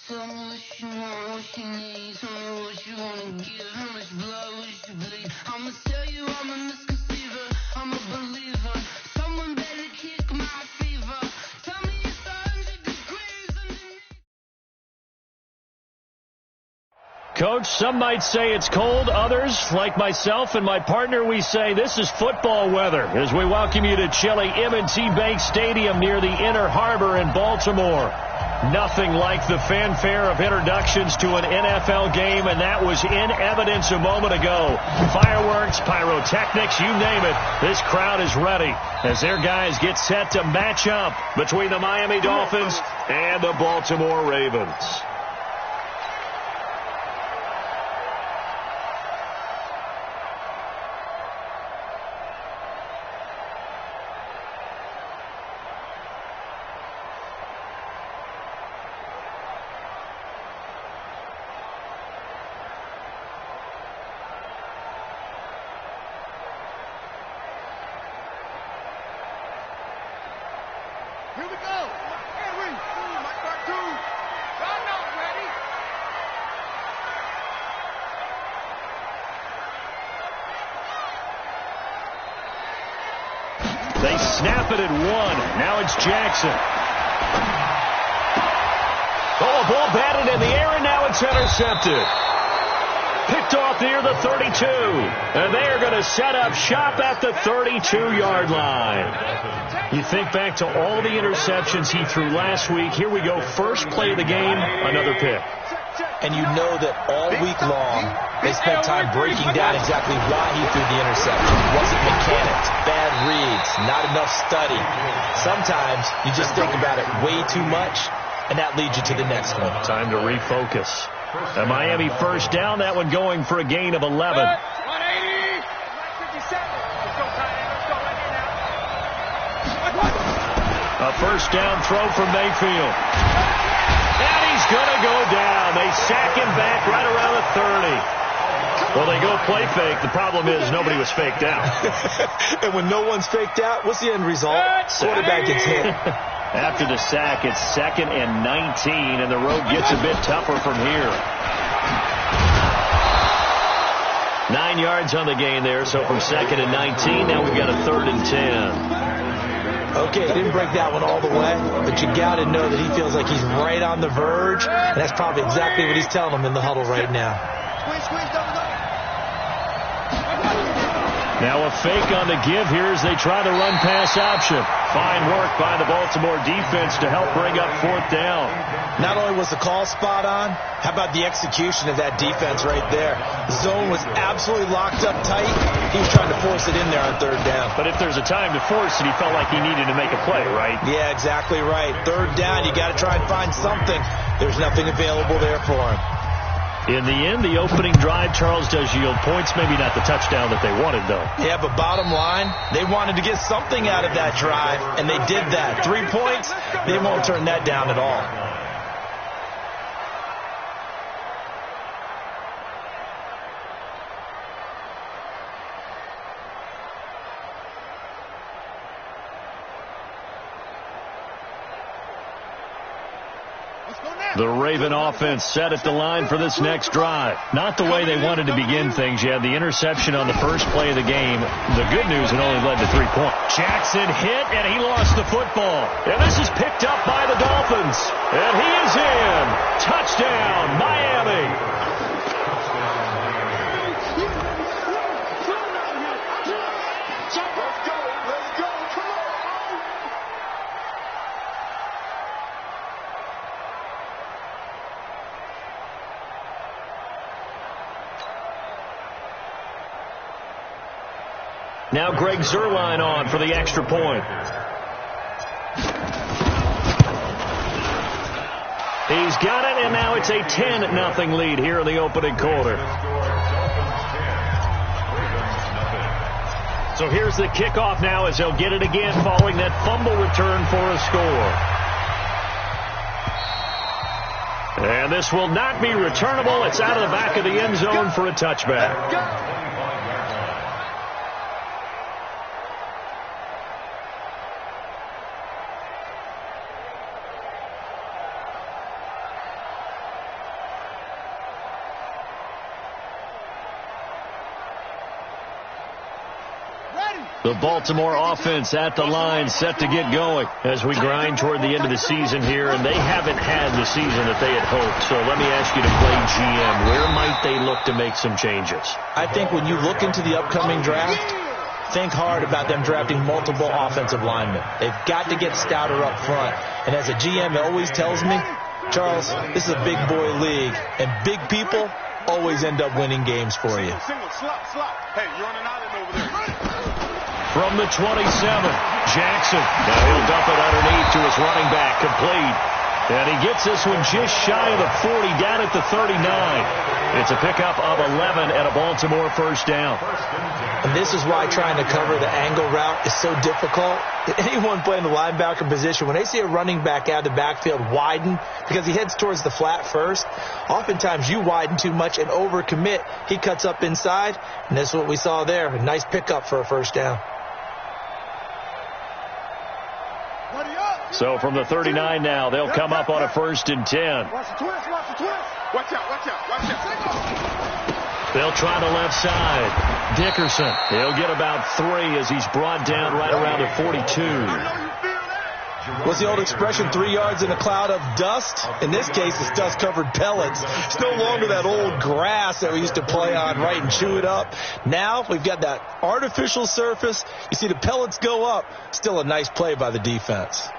Tell me what you want, what you need. Tell me what you wanna give. How much blood would you bleed? I'ma tell you I'm a misconceiver. I'm a believer. Someone better kick my fever. Tell me it's 100 degrees underneath. Coach, some might say it's cold. Others, like myself and my partner, we say this is football weather as we welcome you to chilly M&T Bank Stadium near the Inner Harbor in Baltimore. Nothing like the fanfare of introductions to an NFL game, and that was in evidence a moment ago. Fireworks, pyrotechnics, you name it. This crowd is ready as their guys get set to match up between the Miami Dolphins and the Baltimore Ravens. Here we go. Henry. My cartoon. Y'all know it, ready? They snap it at one. Now it's Jackson. Oh, a ball batted in the air, and now it's intercepted. Picked off near the 32. And they are going to set up shop at the 32-yard line. You think back to all the interceptions he threw last week. Here we go. First play of the game, another pick. And you know that all week long they spent time breaking down exactly why he threw the interception. It wasn't mechanics, bad reads, not enough study. Sometimes you just think about it way too much, and that leads you to the next one. Time to refocus. A Miami first down, that one going for a gain of 11. 180. 57. Let's go, Ty. Let's go right here now. A first down throw from Mayfield. And he's going to go down. They sack him back right around the 30. Well, they go play fake. The problem is nobody was faked out. And when no one's faked out, what's the end result? Quarterback gets hit. After the sack, it's 2nd and 19, and the road gets a bit tougher from here. 9 yards on the gain there, so from 2nd and 19, now we've got a 3rd and 10. Okay, didn't break that one all the way, but you got to know that he feels like he's right on the verge, and that's probably exactly what he's telling them in the huddle right now. Now a fake on the give here as they try the run-pass option. Fine work by the Baltimore defense to help bring up 4th down. Not only was the call spot on, how about the execution of that defense right there? The zone was absolutely locked up tight. He was trying to force it in there on 3rd down. But if there's a time to force it, he felt like he needed to make a play, right? Yeah, exactly right. 3rd down, you got to try and find something. There's nothing available there for him. In the end, the opening drive, Charles, does yield points. Maybe not the touchdown that they wanted, though. Yeah, but bottom line, they wanted to get something out of that drive, and they did that. 3 points, they won't turn that down at all. The Raven offense set at the line for this next drive. Not the way they wanted to begin things. You had the interception on the first play of the game. The good news, it only led to 3 points. Jackson hit, and he lost the football. And this is picked up by the Dolphins. And he is in. Touchdown, Miami. Now Greg Zuerlein on for the extra point. He's got it, and now it's a 10-0 lead here in the opening quarter. So here's the kickoff now as they'll get it again following that fumble return for a score. And this will not be returnable. It's out of the back of the end zone for a touchback. The Baltimore offense at the line, set to get going as we grind toward the end of the season here, and they haven't had the season that they had hoped. So let me ask you to play GM. Where might they look to make some changes? I think when you look into the upcoming draft, think hard about them drafting multiple offensive linemen. They've got to get stouter up front. And as a GM, it always tells me, Charles, this is a big boy league, and big people always end up winning games for you. Hey, you're on an island over there. From the 27, Jackson. Now he'll dump it underneath to his running back, complete. And he gets this one just shy of the 40, down at the 39. It's a pickup of 11 and a Baltimore first down. And this is why trying to cover the angle route is so difficult. Anyone playing the linebacker position, when they see a running back out of the backfield widen, because he heads towards the flat first, oftentimes you widen too much and overcommit. He cuts up inside, and that's what we saw there. A nice pickup for a first down. So from the 39 now, they'll come up on a 1st and 10. Watch the twist, watch the twist. Watch out, watch out, watch out. They'll try the left side. Dickerson, he'll get about 3 as he's brought down right around the 42. What's the old expression, 3 yards in a cloud of dust? In this case, it's dust-covered pellets. It's no longer that old grass that we used to play on, right, and chew it up. Now we've got that artificial surface. You see the pellets go up. Still a nice play by the defense.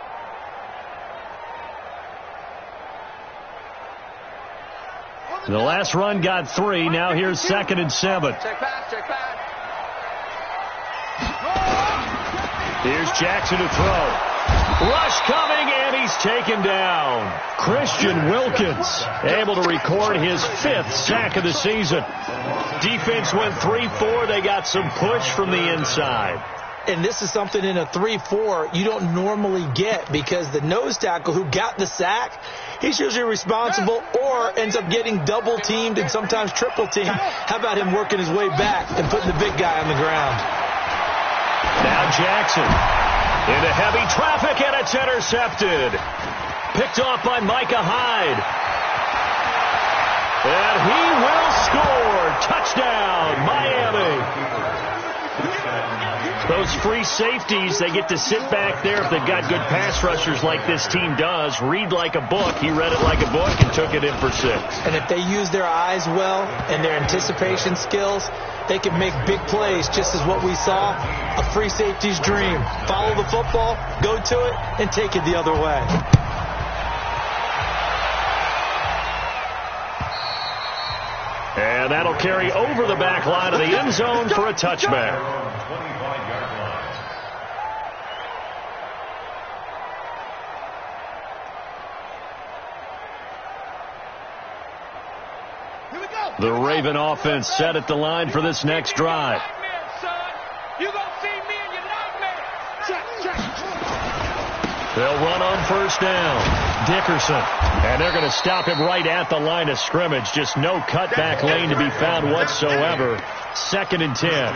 The last run got 3. Now here's 2nd and 7. Check pass, check pass. Here's Jackson to throw. Rush coming, and he's taken down. Christian Wilkins able to record his 5th sack of the season. Defense went 3-4. They got some push from the inside. And this is something in a 3-4 you don't normally get, because the nose tackle who got the sack, he's usually responsible or ends up getting double teamed and sometimes triple teamed. How about him working his way back and putting the big guy on the ground? Now Jackson into heavy traffic, and it's intercepted. Picked off by Micah Hyde. And he will score. Touchdown, Miami. Those free safeties, they get to sit back there if they've got good pass rushers like this team does. Read like a book. He read it like a book and took it in for 6. And if they use their eyes well and their anticipation skills, they can make big plays, just as what we saw, a free safety's dream. Follow the football, go to it, and take it the other way. And that'll carry over the back line of the end zone for a touchback. The Raven offense set at the line for this next drive. They'll run on 1st down. Dickerson. And they're going to stop him right at the line of scrimmage. Just no cutback lane to be found whatsoever. 2nd and 10.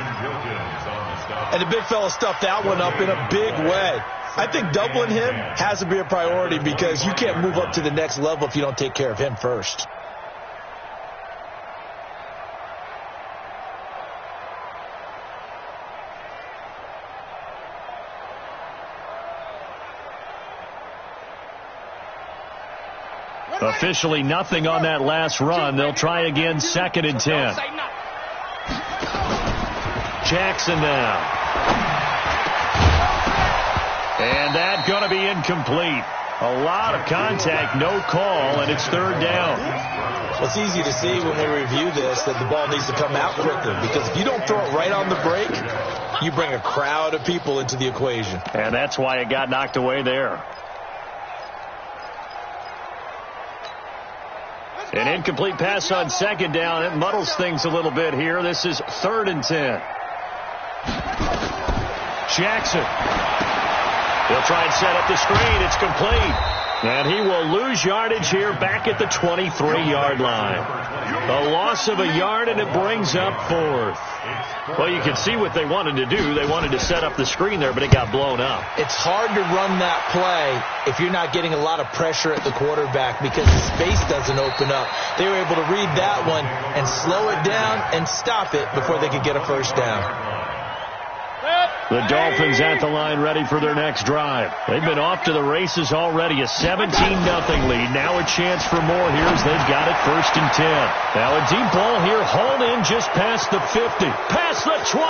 And the big fella stuffed that one up in a big way. I think doubling him has to be a priority, because you can't move up to the next level if you don't take care of him first. Officially nothing on that last run. They'll try again, 2nd and 10. Jackson now. And that's going to be incomplete. A lot of contact, no call, and it's 3rd down. Well, it's easy to see when we review this that the ball needs to come out quicker, because if you don't throw it right on the break, you bring a crowd of people into the equation. And that's why it got knocked away there. An incomplete pass on 2nd down. It muddles things a little bit here. This is 3rd and 10. Jackson. He'll try and set up the screen. It's complete. And he will lose yardage here back at the 23-yard line. A loss of a yard, and it brings up 4th. Well, you can see what they wanted to do. They wanted to set up the screen there, but it got blown up. It's hard to run that play if you're not getting a lot of pressure at the quarterback, because the space doesn't open up. They were able to read that one and slow it down and stop it before they could get a first down. The Dolphins at the line ready for their next drive. They've been off to the races already. A 17-0 lead. Now a chance for more here as they've got it 1st and 10. Now a deep ball here hauled in just past the 50. Past the 20.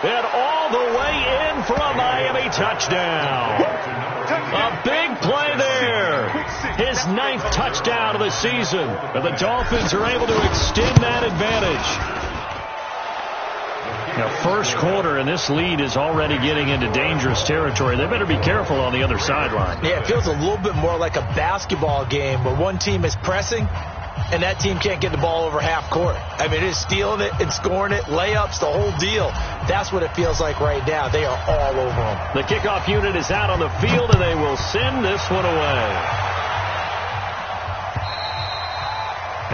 And all the way in for a Miami touchdown. A big play there. His 9th touchdown of the season. And the Dolphins are able to extend that advantage. Now, first quarter, and this lead is already getting into dangerous territory. They better be careful on the other sideline. Yeah, it feels a little bit more like a basketball game where one team is pressing and that team can't get the ball over half court. I mean, it is stealing it and scoring it, layups, the whole deal. That's what it feels like right now. They are all over them. The kickoff unit is out on the field, and they will send this one away.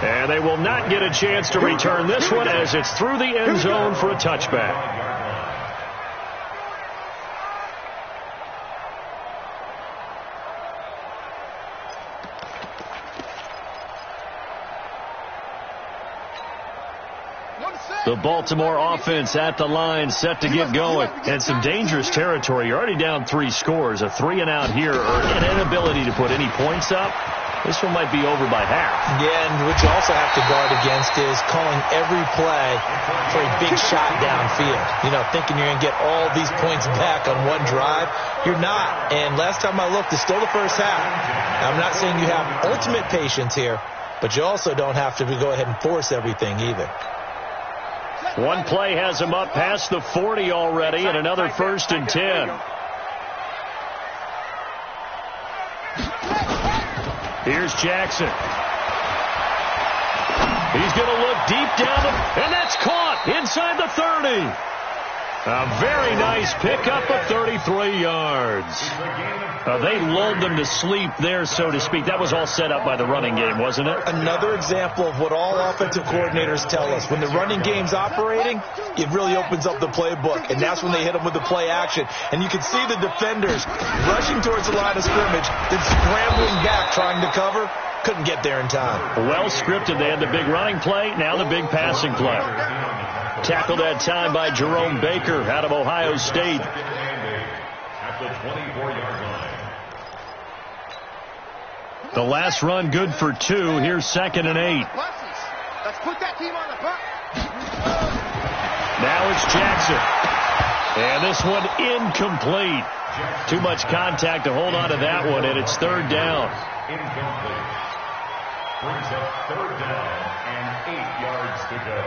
And they will not get a chance to return this one as it's through the end zone for a touchback. The Baltimore offense at the line set to get going. And some dangerous territory. You're already down 3 scores. A 3-and-out here or an inability to put any points up. This one might be over by half. Yeah, and what you also have to guard against is calling every play for a big shot downfield. You know, thinking you're going to get all these points back on one drive. You're not. And last time I looked, it's still the first half. I'm not saying you have ultimate patience here, but you also don't have to go ahead and force everything either. One play has him up past the 40 already, and another 1st and 10. Here's Jackson. He's going to look deep down, and that's caught inside the 30. A very nice pickup of 33 yards. They lulled them to sleep there, so to speak. That was all set up by the running game, wasn't it? Another example of what all offensive coordinators tell us. When the running game's operating, it really opens up the playbook, and that's when they hit them with the play action. And you can see the defenders rushing towards the line of scrimmage, then scrambling back trying to cover. Couldn't get there in time. Well scripted. They had the big running play, now the big passing play. Tackled that time by Jerome Baker out of Ohio State. At the 24-yard line. The last run good for 2. Here's 2nd and 8. Let's put that team on the bus. Now it's Jackson. And this one incomplete. Too much contact to hold on to that one, and it's 3rd down. Incomplete. Brings up 3rd down and 8 yards to go.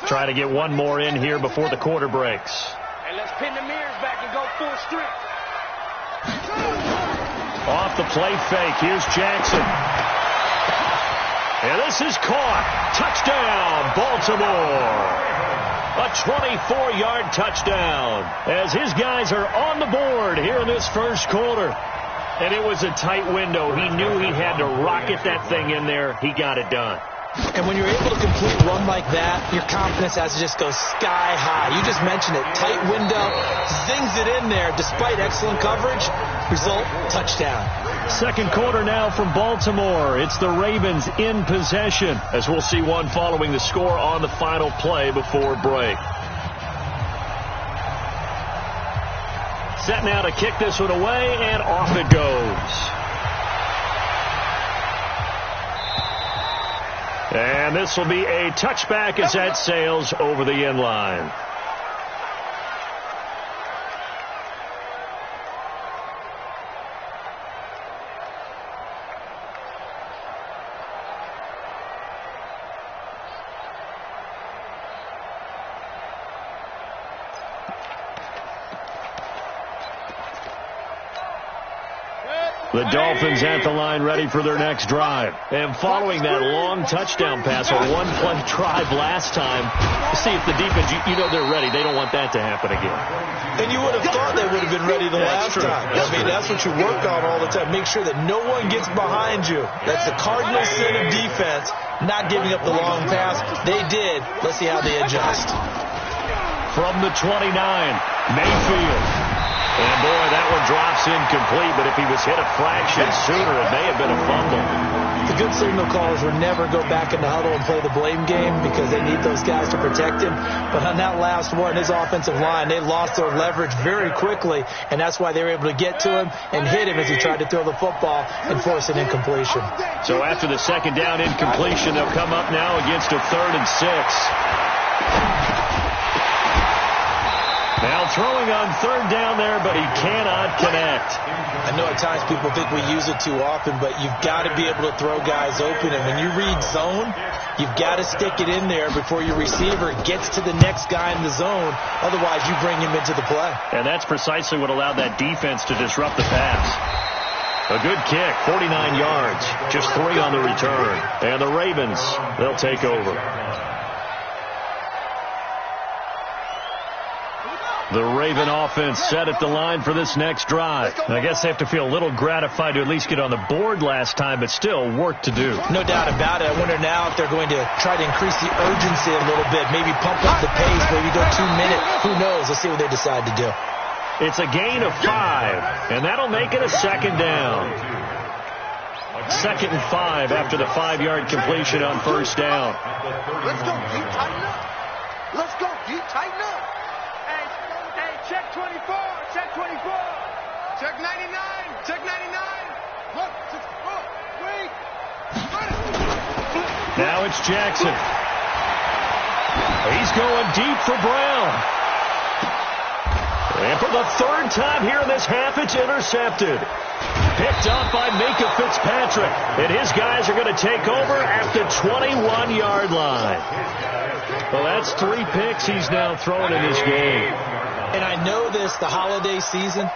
Try to get one more in here before the quarter breaks. And let's pin the mirrors back and go full strength. Off the play fake. Here's Jackson. And this is caught. Touchdown, Baltimore. A 24-yard touchdown as his guys are on the board here in this first quarter. And it was a tight window. He knew he had to rocket that thing in there. He got it done. And when you're able to complete a run like that, your confidence has to just go sky high. You just mentioned it. Tight window, zings it in there despite excellent coverage. Result, touchdown. Second quarter now from Baltimore. It's the Ravens in possession, as we'll see one following the score on the final play before break. Set now to kick this one away, and off it goes. And this will be a touchback as that sails over the end line. The Dolphins at the line ready for their next drive. And following that long touchdown pass, a one-play drive last time, see if the defense, you know they're ready. They don't want that to happen again. And you would have thought they would have been ready the last time. I mean, that's what you work on all the time. Make sure that no one gets behind you. That's the cardinal sin of defense, not giving up the long pass. They did. Let's see how they adjust. From the 29, Mayfield. And boy, that one drops incomplete, but if he was hit a fraction sooner, it may have been a fumble. The good signal callers will never go back in the huddle and play the blame game because they need those guys to protect him. But on that last one, his offensive line, they lost their leverage very quickly, and that's why they were able to get to him and hit him as he tried to throw the football and force an incompletion. So after the second down incompletion, they'll come up now against a 3rd and 6. Now throwing on 3rd down there, but he cannot connect. I know at times people think we use it too often, but you've got to be able to throw guys open. And when you read zone, you've got to stick it in there before your receiver gets to the next guy in the zone. Otherwise, you bring him into the play. And that's precisely what allowed that defense to disrupt the pass. A good kick, 49 yards, just 3 on the return. And the Ravens, they'll take over. The Raven offense set at the line for this next drive. I guess they have to feel a little gratified to at least get on the board last time, but still work to do. No doubt about it. I wonder now if they're going to try to increase the urgency a little bit, maybe pump up the pace, maybe go 2 minutes. Who knows? Let's see what they decide to do. It's a gain of 5, and that'll make it a 2nd down. 2nd and 5 after the 5-yard completion on 1st down. Let's go, G. Tighten up. Let's go, G. Tighten up. Hey, check 24. Check 24. Check 99. Check 99. Look, 64. Wait. Now it's Jackson. He's going deep for Brown. And for the 3rd time here in this half, it's intercepted. Picked up by Minka Fitzpatrick. And his guys are going to take over at the 21-yard line. Well, that's 3 picks he's now thrown in this game. And I know this, the holiday season,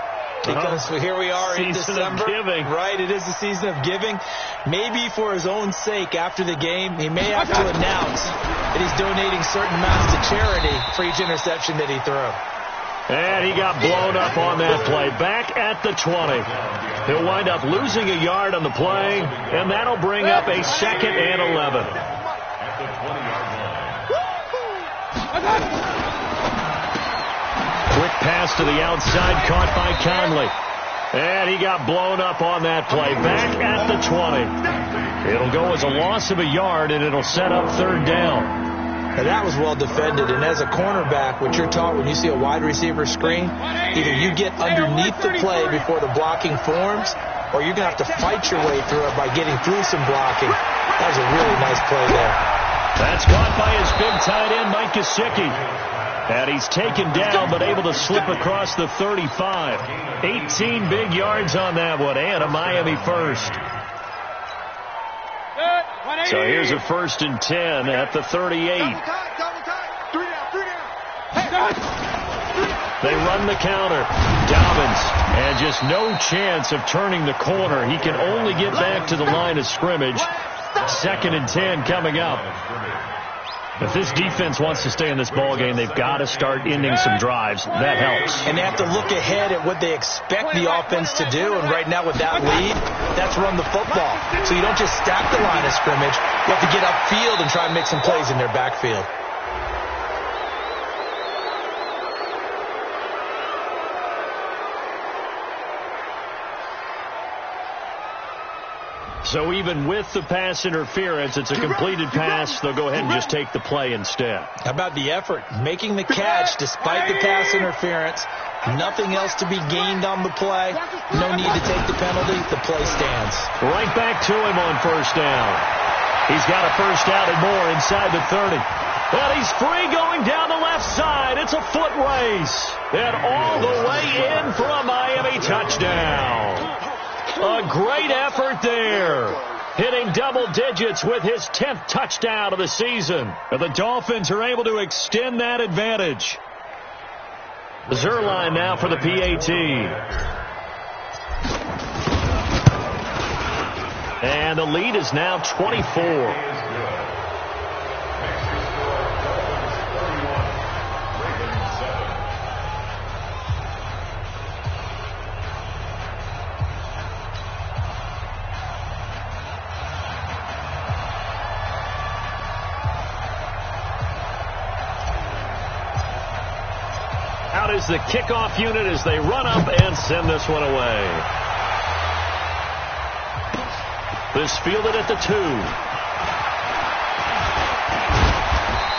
because here we are in December. Giving. Right, it is the season of giving. Maybe for his own sake after the game, he may have to announce that he's donating certain amounts to charity for each interception that he threw. And he got blown up on that play. Back at the 20. He'll wind up losing a yard on the play, and that'll bring up a 2nd and 11. Quick pass to the outside, caught by Conley. And he got blown up on that play. Back at the 20. It'll go as a loss of a yard, and it'll set up 3rd down. Now that was well defended, and as a cornerback, what you're taught when you see a wide receiver screen, either you get underneath the play before the blocking forms, or you're going to have to fight your way through it by getting through some blocking. That was a really nice play there. That's caught by his big tight end, Mike Gesicki. And he's taken down, but able to slip across the 35. 18 big yards on that one, and a Miami first. So here's a 1st and 10 at the 38. Double time. 3 down. They run the counter. Dobbins, and just no chance of turning the corner. He can only get back to the line of scrimmage. 2nd and 10 coming up. If this defense wants to stay in this ballgame, they've got to start ending some drives. That helps. And they have to look ahead at what they expect the offense to do. And right now with that lead, that's run the football. So you don't just stack the line of scrimmage. You have to get upfield and try and make some plays in their backfield. So even with the pass interference, it's a completed pass. They'll go ahead and just take the play instead. How about the effort? Making the catch despite the pass interference. Nothing else to be gained on the play. No need to take the penalty. The play stands. Right back to him on 1st down. He's got a 1st down and more inside the 30. And he's free going down the left side. It's a foot race. And all the way in for a Miami touchdown. A great effort there. Hitting double digits with his 10th touchdown of the season. And the Dolphins are able to extend that advantage. Zerline now for the PAT. And the lead is now 24. out is the kickoff unit as they run up and send this one away. This fielded at the 2.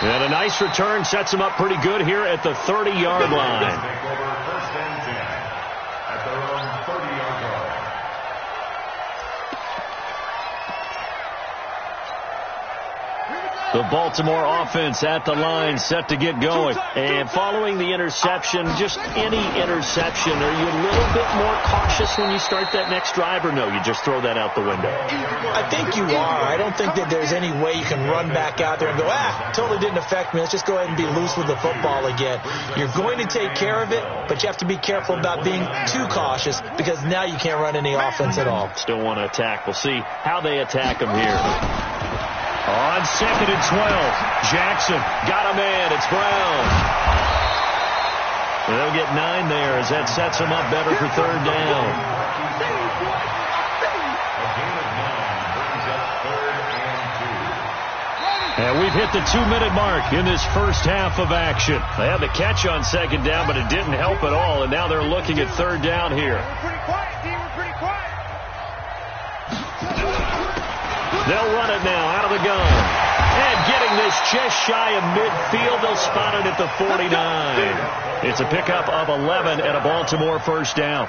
And a nice return sets him up pretty good here at the 30-yard line. First and 10 at their own 30-yard line. The Baltimore offense at the line, set to get going. And following the interception, just any interception, are you a little bit more cautious when you start that next drive, or no, you just throw that out the window? I think you are. I don't think that there's any way you can run back out there and go, totally didn't affect me. Let's just go ahead and be loose with the football again. You're going to take care of it, but you have to be careful about being too cautious because now you can't run any offense at all. Still want to attack. We'll see how they attack him here. On 2nd and 12, Jackson got a man. It's Brown. They'll get 9 there as that sets him up better for 3rd down. And we've hit the 2-minute mark in this first half of action. They had the catch on 2nd down, but it didn't help at all, and now they're looking at 3rd down here. We're pretty quiet, D. We're pretty quiet. They'll run it now out of the gun. And getting this just shy of midfield, they'll spot it at the 49. It's a pickup of 11 and a Baltimore first down.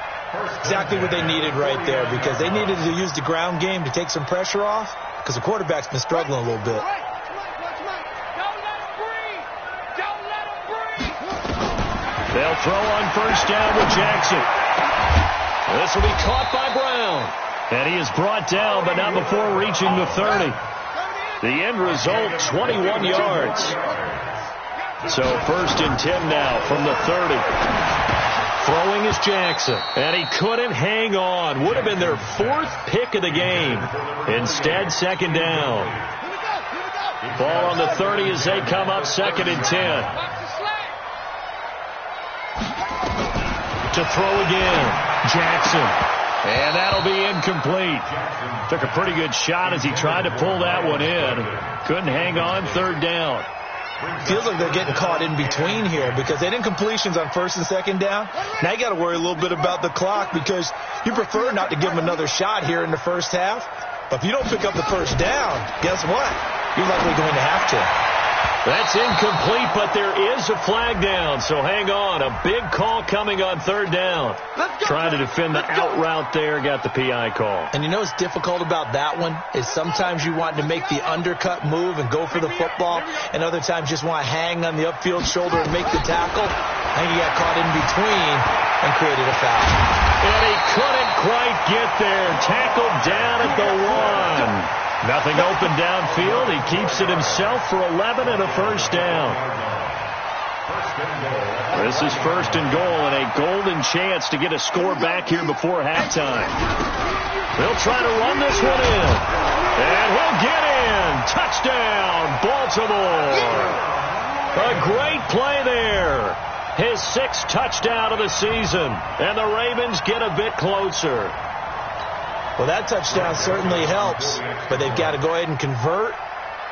Exactly what they needed right there because they needed to use the ground game to take some pressure off because the quarterback's been struggling a little bit. Don't let him breathe. Don't let him breathe. They'll throw on first down with Jackson. This will be caught by Brown. And he is brought down, but not before reaching the 30. The end result, 21 yards. So 1st and 10 now from the 30. Throwing is Jackson. And he couldn't hang on. Would have been their 4th pick of the game. Instead, 2nd down. Ball on the 30 as they come up 2nd and 10. To throw again, Jackson. And that'll be incomplete. Took a pretty good shot as he tried to pull that one in. Couldn't hang on, 3rd down. Feels like they're getting caught in between here because they didn't completions on 1st and 2nd down. Now you got to worry a little bit about the clock because you prefer not to give them another shot here in the first half. But if you don't pick up the first down, guess what? You're likely going to have to. That's incomplete, but there is a flag down, so hang on. A big call coming on 3rd down. Trying to defend the out route there, got the PI call. And you know what's difficult about that one is sometimes you want to make the undercut move and go for the football, and other times just want to hang on the upfield shoulder and make the tackle. And you got caught in between and created a foul. And he couldn't quite get there. Tackled down at the 1. Nothing open downfield. He keeps it himself for 11 and a first down. This is 1st and goal and a golden chance to get a score back here before halftime. They'll try to run this one in. And he'll get in. Touchdown, Baltimore. A great play there. His 6th touchdown of the season. And the Ravens get a bit closer. Well, that touchdown certainly helps, but they've got to go ahead and convert,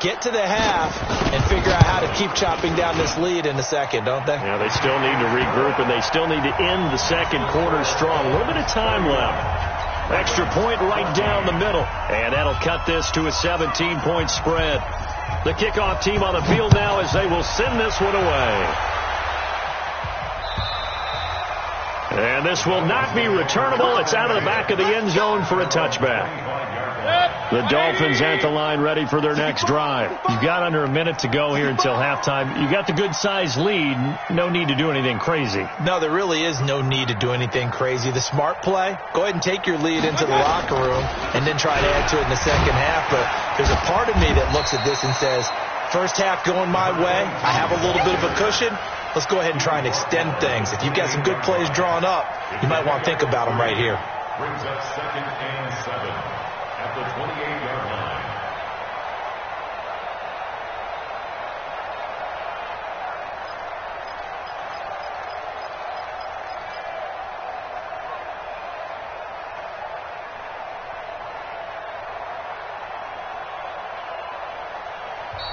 get to the half, and figure out how to keep chopping down this lead in the second, don't they? Yeah, they still need to regroup, and they still need to end the second quarter strong. A little bit of time left. Extra point right down the middle, and that'll cut this to a 17-point spread. The kickoff team on the field now as they will send this one away. And this will not be returnable. It's out of the back of the end zone for a touchback. The Dolphins at the line ready for their next drive. You've got under a minute to go here until halftime. You got the good-sized lead. No need to do anything crazy. No, there really is no need to do anything crazy. The smart play, go ahead and take your lead into the locker room and then try to add to it in the second half. But there's a part of me that looks at this and says, first half going my way. I have a little bit of a cushion. Let's go ahead and try and extend things. If you've got some good plays drawn up, you might want to think about them right here. Brings up 2nd and 7 at the 28-yard line.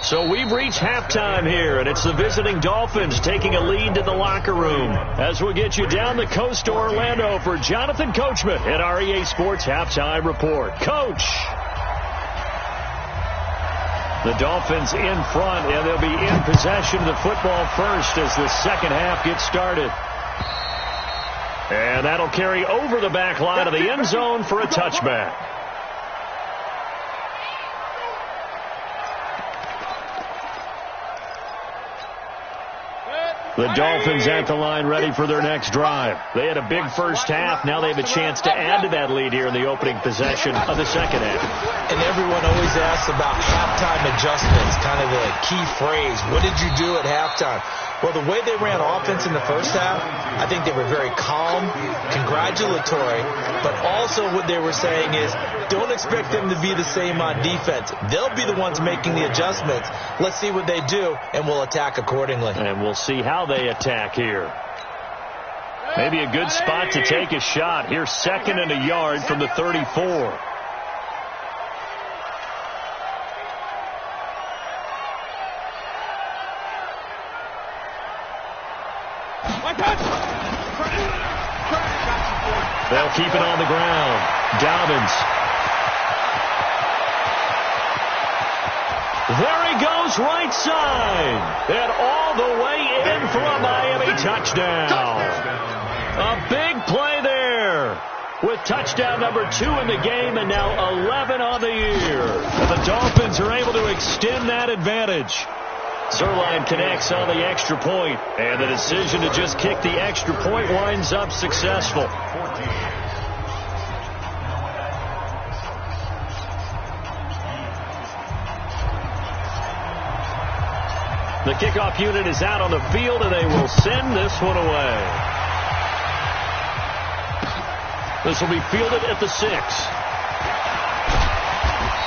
So we've reached halftime here, and it's the visiting Dolphins taking a lead to the locker room. As we get you down the coast to Orlando for Jonathan Coachman at our EA Sports Halftime Report. Coach! The Dolphins in front, and they'll be in possession of the football first as the second half gets started. And that'll carry over the back line of the end zone for a touchback. The Dolphins at the line ready for their next drive. They had a big first half. Now they have a chance to add to that lead here in the opening possession of the second half. And everyone always asks about halftime adjustments, kind of the key phrase. What did you do at halftime? Well, the way they ran offense in the first half, I think they were very calm, congratulatory, but also what they were saying is don't expect them to be the same on defense. They'll be the ones making the adjustments. Let's see what they do, and we'll attack accordingly. And we'll see how they attack here. Maybe a good spot to take a shot. Here's 2nd and a yard from the 34. They'll keep it on the ground. Dobbins. There he goes, right side. And all the way in for a Miami touchdown. A big play there. With touchdown number 2 in the game and now 11 on the year. And the Dolphins are able to extend that advantage. Zerline connects on the extra point, and the decision to just kick the extra point winds up successful. The kickoff unit is out on the field, and they will send this one away. This will be fielded at the 6.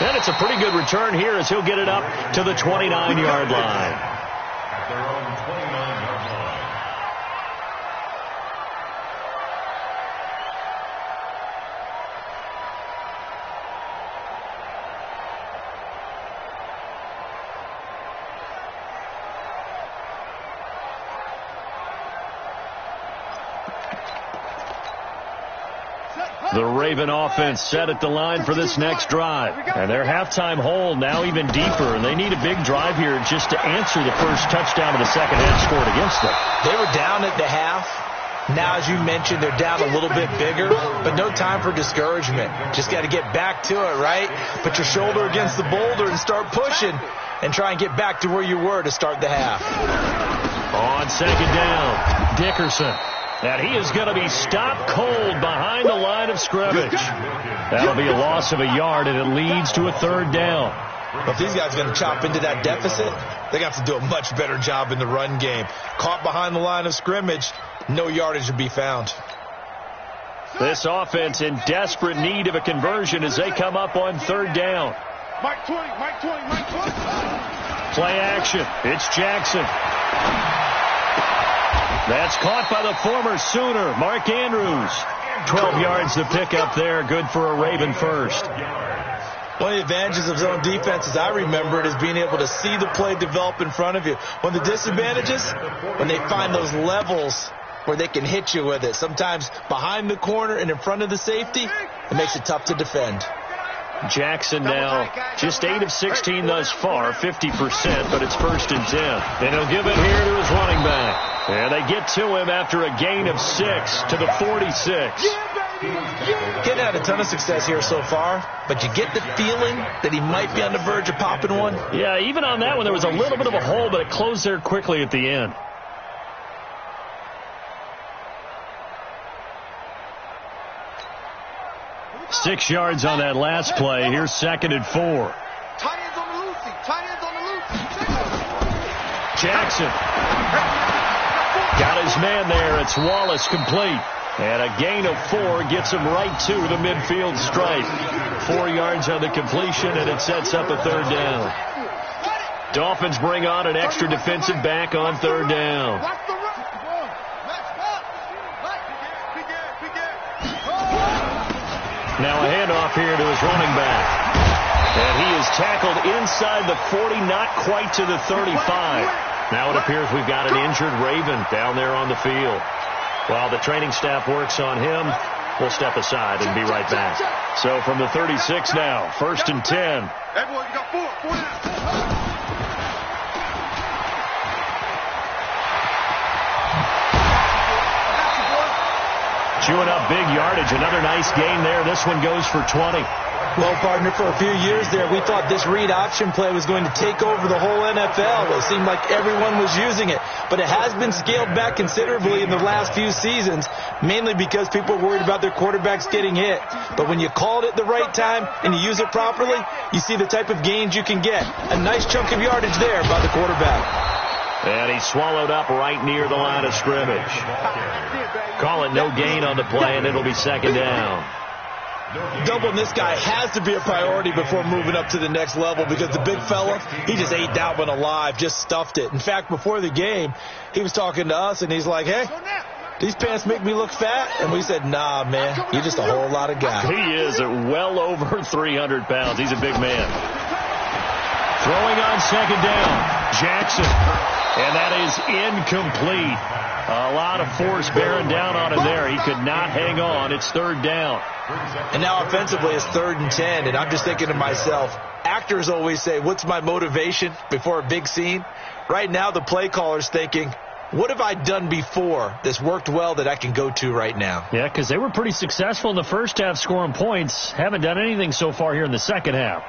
And it's a pretty good return here as he'll get it up to the 29-yard line. At their own 29-yard line. The Raven offense set at the line for this next drive. And their halftime hole now even deeper. And they need a big drive here just to answer the first touchdown of the second half scored against them. They were down at the half. Now, as you mentioned, they're down a little bit bigger, but no time for discouragement. Just got to get back to it, right? Put your shoulder against the boulder and start pushing and try and get back to where you were to start the half. On second down, Dickerson. And he is going to be stopped cold behind the line of scrimmage. That'll be a loss of a yard, and it leads to a 3rd down. But if these guys are going to chop into that deficit, they're going to have to do a much better job in the run game. Caught behind the line of scrimmage, no yardage to be found. This offense in desperate need of a conversion as they come up on 3rd down. Mike 20, Mike 20, Mike 20. Play action. It's Jackson. That's caught by the former Sooner, Mark Andrews. 12 yards to pick up there. Good for a Raven first. One of the advantages of zone defense, as I remember it, is being able to see the play develop in front of you. One of the disadvantages, when they find those levels where they can hit you with it. Sometimes behind the corner and in front of the safety, it makes it tough to defend. Jackson now just 8 of 16 thus far, 50%, but it's 1st and 10. And he'll give it here to his running back. And they get to him after a gain of 6 to the 46. Getting had a ton of success here so far, but you get the feeling that he might be on the verge of popping one. Yeah, even on that one, there was a little bit of a hole, but it closed there quickly at the end. Six yards on that last play. Here's 2nd and 4. Tight ends on the loosey. Tight ends on the loosey. Jackson. Got his man there. It's Wallace complete. And a gain of 4 gets him right to the midfield stripe. 4 yards on the completion, and it sets up a 3rd down. Dolphins bring on an extra defensive back on 3rd down. Now a handoff here to his running back. And he is tackled inside the 40, not quite to the 35. Now it appears we've got an injured Raven down there on the field. While the training staff works on him, we'll step aside and be right back. So from the 36 now, 1st and 10. Hey, boy, you got 4 now. Chewing up big yardage. Another nice gain there. This one goes for 20. Well, partner, for a few years there, we thought this read option play was going to take over the whole NFL. It seemed like everyone was using it. But it has been scaled back considerably in the last few seasons, mainly because people are worried about their quarterbacks getting hit. But when you call it at the right time and you use it properly, you see the type of gains you can get. A nice chunk of yardage there by the quarterback. And he's swallowed up right near the line of scrimmage. Call it no gain on the play, and it'll be 2nd down. Doubling this guy has to be a priority before moving up to the next level, because the big fella, he just ate that one alive, just stuffed it. In fact, before the game, he was talking to us, and he's like, hey, these pants make me look fat? And we said, nah, man, you're just a whole lot of guy. He is well over 300 pounds. He's a big man. Throwing on 2nd down, Jackson. And that is incomplete. A lot of force bearing down on him there. He could not hang on. It's 3rd down. And now offensively it's 3rd and 10. And I'm just thinking to myself, actors always say, what's my motivation before a big scene? Right now the play caller's thinking, what have I done before that's worked well that I can go to right now? Yeah, because they were pretty successful in the first half scoring points. Haven't done anything so far here in the second half.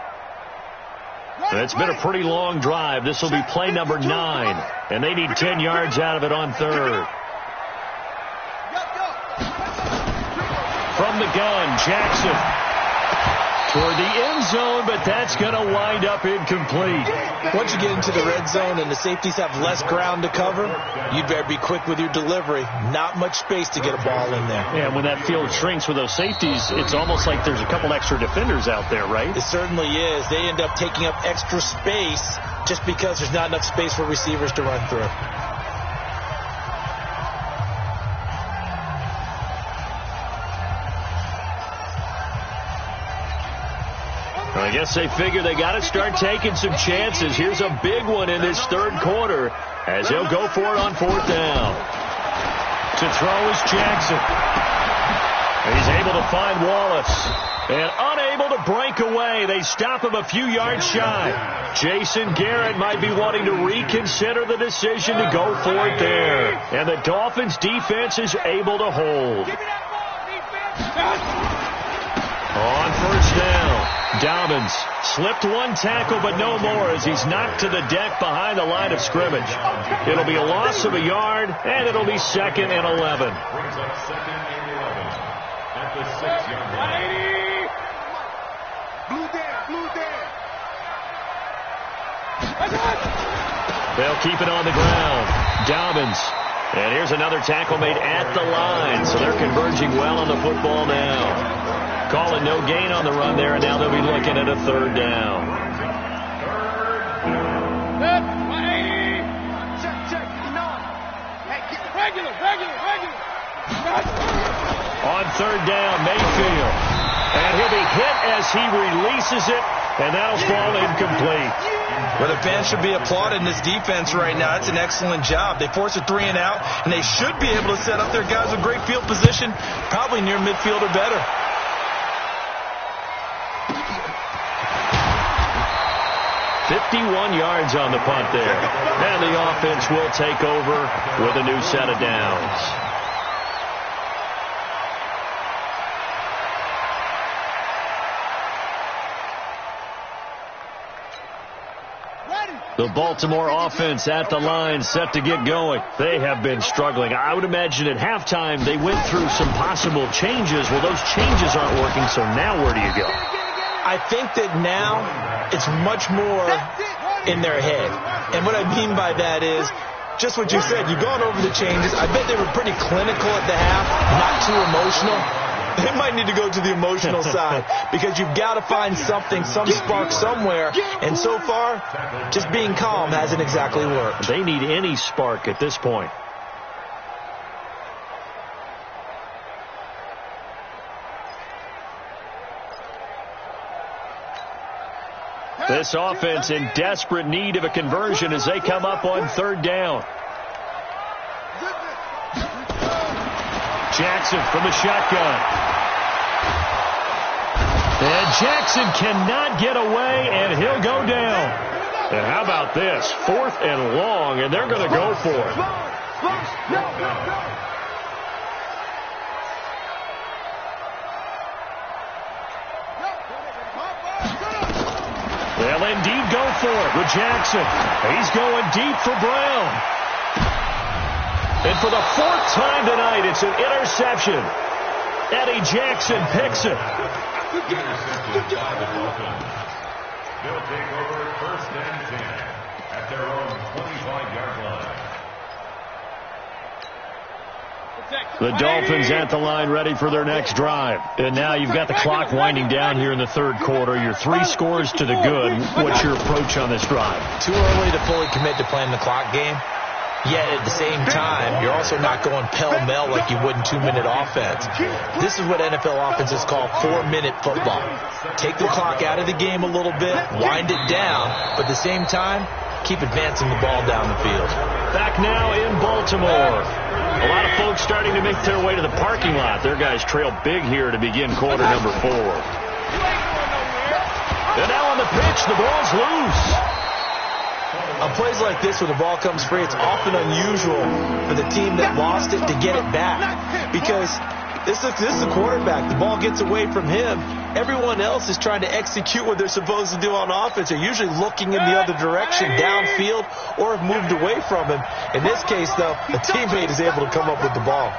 It's been a pretty long drive. This will be play number 9. And they need 10 yards out of it on 3rd. From the gun, Jackson. Toward the end zone, but that's going to wind up incomplete. Once you get into the red zone and the safeties have less ground to cover, you better be quick with your delivery. Not much space to get a ball in there. Yeah, and when that field shrinks with those safeties, it's almost like there's a couple extra defenders out there, right? It certainly is. They end up taking up extra space just because there's not enough space for receivers to run through. I guess they figure they got to start taking some chances. Here's a big one in this 3rd quarter as he'll go for it on 4th down. To throw is Jackson. He's able to find Wallace. And unable to break away. They stop him a few yards shy. Jason Garrett might be wanting to reconsider the decision to go for it there. And the Dolphins defense is able to hold. On 1st down. Dobbins slipped one tackle, but no more as he's knocked to the deck behind the line of scrimmage. It'll be a loss of a yard, and it'll be 2nd and 11. Brings up 2nd and 11 at the 6-yard line. Blue there. They'll keep it on the ground. Dobbins. And here's another tackle made at the line, so they're converging well on the football now. Calling no gain on the run there, and now they'll be looking at a 3rd down. On 3rd down, Mayfield. And he'll be hit as he releases it, and that'll fall incomplete. Well, the fans should be applauding this defense right now. It's an excellent job. They force a 3 and out, and they should be able to set up their guys with great field position, probably near midfield or better. 51 yards on the punt there. And the offense will take over with a new set of downs. The Baltimore offense at the line, set to get going. They have been struggling. I would imagine at halftime they went through some possible changes. Well, those changes aren't working, so now where do you go? I think that now it's much more in their head. And what I mean by that is just what you said. You've gone over the changes. I bet they were pretty clinical at the half, not too emotional. They might need to go to the emotional side because you've got to find something, some spark somewhere. And so far, just being calm hasn't exactly worked. They need any spark at this point. This offense in desperate need of a conversion as they come up on third down. Jackson from the shotgun. And Jackson cannot get away, and he'll go down. And how about this? 4th and long, and they're going to go for it. They'll indeed go for it with Jackson. He's going deep for Brown. And for the 4th time tonight, it's an interception. Eddie Jackson picks it. They'll take over 1st and 10 at their own 25-yard line. The Dolphins at the line ready for their next drive. And now you've got the clock winding down here in the 3rd quarter. You're 3 scores to the good. What's your approach on this drive? Too early to fully commit to playing the clock game. Yet at the same time, you're also not going pell-mell like you would in 2-minute offense. This is what NFL offenses call 4-minute football. Take the clock out of the game a little bit, wind it down, but at the same time, keep advancing the ball down the field. Back now in Baltimore. A lot of folks starting to make their way to the parking lot. Their guys trail big here to begin quarter number 4. And now on the pitch, the ball's loose. On plays like this, when the ball comes free, it's often unusual for the team that lost it to get it back. Because this is the quarterback. The ball gets away from him. Everyone else is trying to execute what they're supposed to do on offense. They're usually looking in the other direction, downfield, or have moved away from him. In this case, though, a teammate is able to come up with the ball.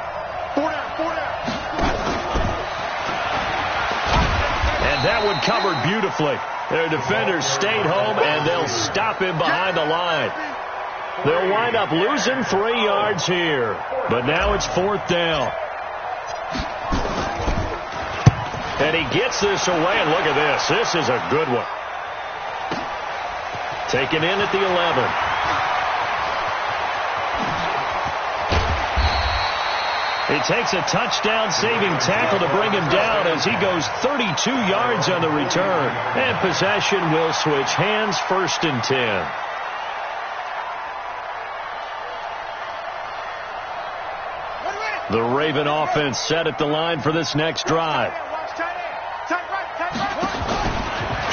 And that one covered beautifully. Their defenders stayed home, and they'll stop him behind the line. They'll wind up losing 3 yards here. But now it's 4th down. And he gets this away, and look at this. This is a good one. Taken in at the 11. He takes a touchdown-saving tackle to bring him down as he goes 32 yards on the return. And possession will switch hands, 1st and 10. The Raven offense set at the line for this next drive.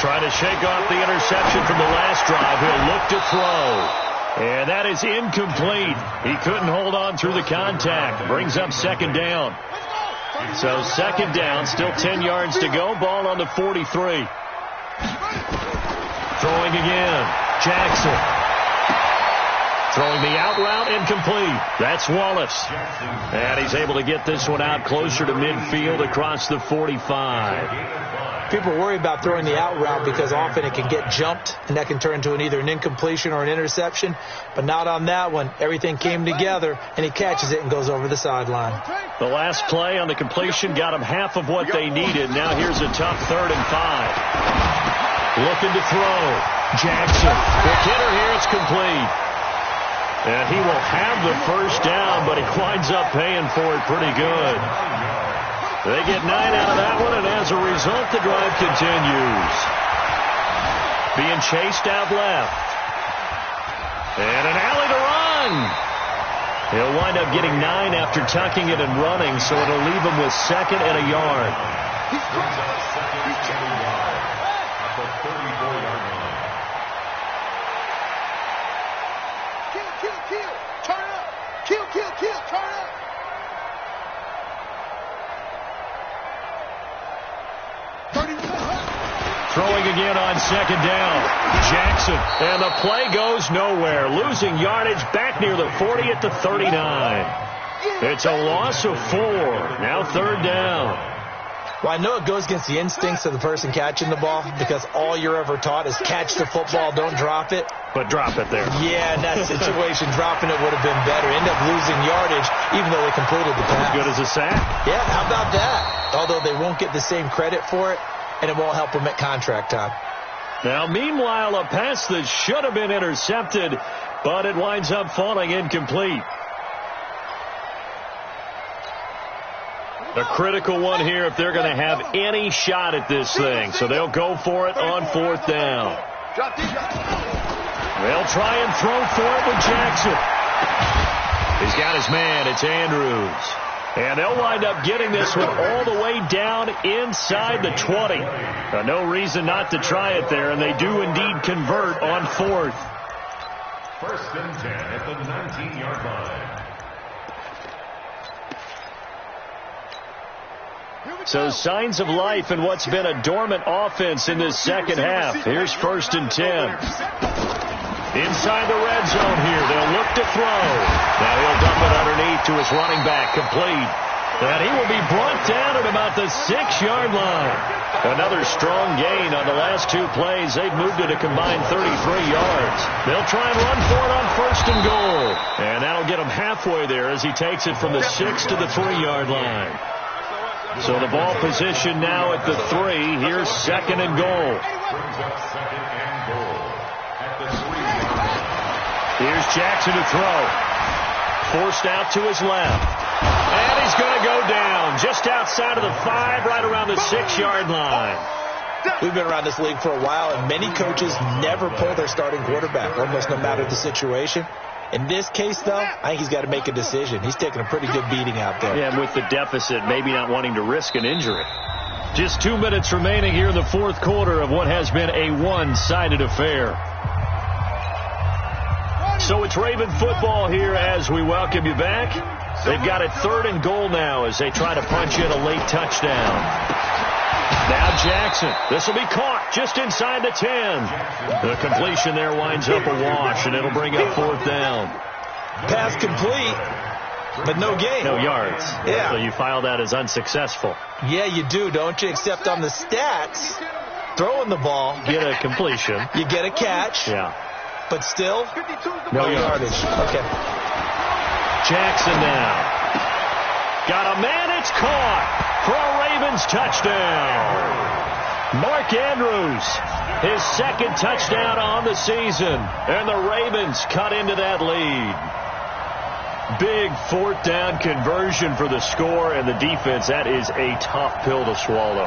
Trying to shake off the interception from the last drive. He'll look to throw. And that is incomplete. He couldn't hold on through the contact. Brings up 2nd down. So 2nd down, still 10 yards to go. Ball on the 43. Throwing again. Jackson. Throwing the out route, incomplete. That's Wallace. And he's able to get this one out closer to midfield across the 45. People worry about throwing the out route because often it can get jumped, and that can turn into either an incompletion or an interception. But not on that one. Everything came together, and he catches it and goes over the sideline. The last play on the completion got him half of what they needed. Now here's a tough 3rd and 5. Looking to throw. Jackson. Quick hitter here. It's complete. And he will have the 1st down, but he winds up paying for it pretty good. They get 9 out of that one, and as a result, the drive continues. Being chased out left. And an alley to run. He'll wind up getting 9 after tucking it and running, so it'll leave him with 2nd and a yard. He's at the 34-yard line. Kill. Turn up. Kill. Turn up. Throwing again on 2nd down. Jackson. And the play goes nowhere. Losing yardage back near the 40 at the 39. It's a loss of 4. Now 3rd down. Well, I know it goes against the instincts of the person catching the ball because all you're ever taught is catch the football, don't drop it. But drop it there. Yeah, in that situation, dropping it would have been better. End up losing yardage, even though they completed the pass. As good as a sack? Yeah, how about that? Although they won't get the same credit for it, and it won't help them at contract time. Now, meanwhile, a pass that should have been intercepted, but it winds up falling incomplete. A critical one here if they're going to have any shot at this thing. So they'll go for it on 4th down. Drop deep. They'll try and throw for it with Jackson. He's got his man. It's Andrews. And they'll wind up getting this one all the way down inside the 20. No reason not to try it there, and they do indeed convert on 4th. 1st and 10 at the 19-yard line. So signs of life in what's been a dormant offense in this second half. Here's 1st and 10. Inside the red zone here. They'll look to throw. Now he'll dump it underneath to his running back. Complete. And he will be brought down at about the 6-yard line. Another strong gain on the last 2 plays. They've moved it a combined 33 yards. They'll try and run for it on 1st and goal. And that'll get him halfway there as he takes it from the 6 to the 3-yard line. So the ball position now at the 3. Here's 2nd and goal. Brings up 2nd and goal at the 3-yard line. Here's Jackson to throw. Forced out to his left. And he's going to go down just outside of the 5, right around the 6-yard line. We've been around this league for a while, and many coaches never pull their starting quarterback, almost no matter the situation. In this case, though, I think he's got to make a decision. He's taking a pretty good beating out there. Yeah, and with the deficit, maybe not wanting to risk an injury. Just 2 minutes remaining here in the 4th quarter of what has been a one-sided affair. So it's Raven football here as we welcome you back. They've got it 3rd and goal now as they try to punch in a late touchdown. Now Jackson. This will be caught just inside the 10. The completion there winds up a wash, and it'll bring up 4th down. Pass complete, but no gain. No yards. Yeah. So you file that as unsuccessful. Yeah, you do, don't you? Except on the stats, throwing the ball. Get a completion. You get a catch. Yeah. But still, no yardage. Okay. Jackson now. Got a man. It's caught for a Ravens touchdown. Mark Andrews, his 2nd touchdown on the season. And the Ravens cut into that lead. Big 4th down conversion for the score, and the defense, that is a tough pill to swallow.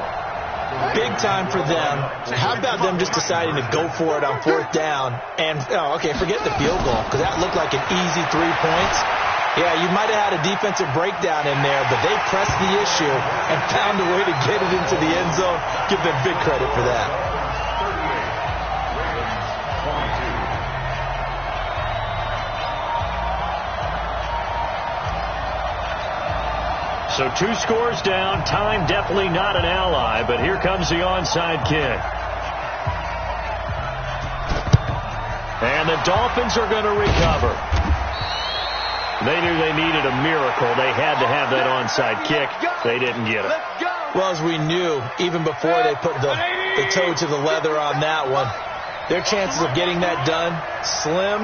Big time for them. How about them just deciding to go for it on 4th down? And, forget the field goal, because that looked like an easy 3 points. Yeah, you might have had a defensive breakdown in there, but they pressed the issue and found a way to get it into the end zone. Give them big credit for that. 38, 22. So 2 scores down. Time definitely not an ally, but here comes the onside kick. And the Dolphins are going to recover. They knew they needed a miracle. They had to have that onside kick. They didn't get it. Well, as we knew, even before they put the toe to the leather on that one, their chances of getting that done, slim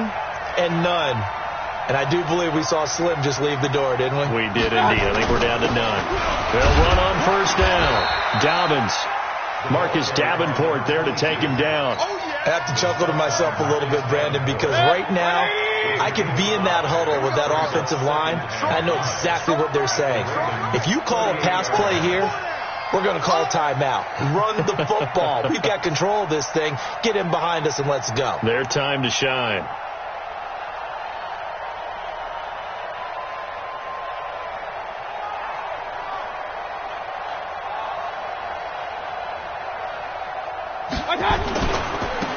and none. And I do believe we saw Slim just leave the door, didn't we? We did indeed. I think we're down to none. They'll run on 1st down. Dobbins. Marcus Davenport there to take him down. I have to chuckle to myself a little bit, Brandon, because right now I can be in that huddle with that offensive line. I know exactly what they're saying. If you call a pass play here, we're going to call timeout. Run the football. We've got control of this thing. Get in behind us and let's go. Their time to shine.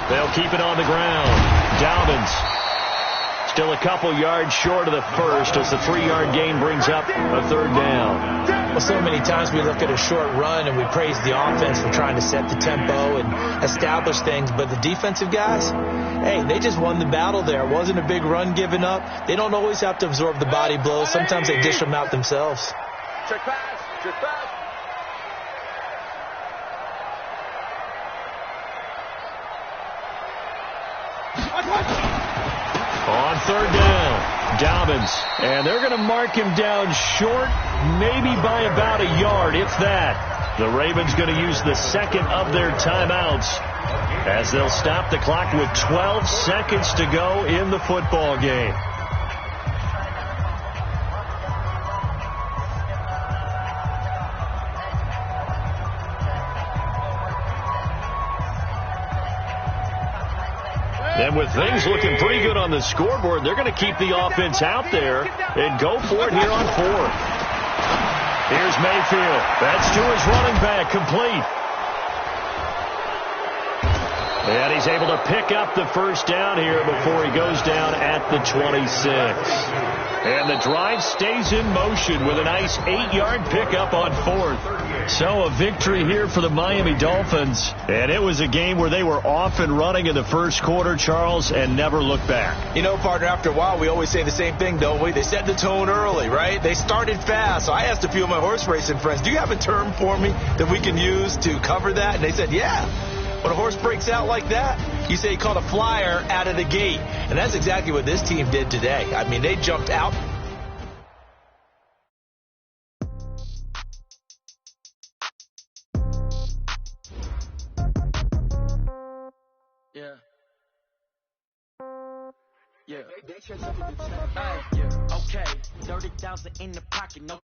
They'll keep it on the ground. Dobbins still a couple yards short of the first as the 3-yard gain brings up a 3rd down. Well, so many times we look at a short run and we praise the offense for trying to set the tempo and establish things, but the defensive guys, hey, they just won the battle there. It wasn't a big run given up. They don't always have to absorb the body blows. Sometimes they dish them out themselves. Check pass. Check pass. On 3rd down, Dobbins. And they're going to mark him down short, maybe by about a yard, if that. The Ravens going to use the 2nd of their timeouts as they'll stop the clock with 12 seconds to go in the football game. And with things looking pretty good on the scoreboard, they're going to keep the offense out there and go for it here on fourth. Here's Mayfield. That's to his running back, complete. And he's able to pick up the first down here before he goes down at the 26. And the drive stays in motion with a nice 8-yard pickup on fourth. So a victory here for the Miami Dolphins. And it was a game where they were off and running in the first quarter, Charles, and never looked back. You know, partner, after a while, we always say the same thing, don't we? They set the tone early, right? They started fast. So I asked a few of my horse racing friends, do you have a term for me that we can use to cover that? And they said, yeah. When a horse breaks out like that, you say he caught a flyer out of the gate. And that's exactly what this team did today. I mean, they jumped out. Yeah. Yeah. Okay. 30,000 in the pocket. No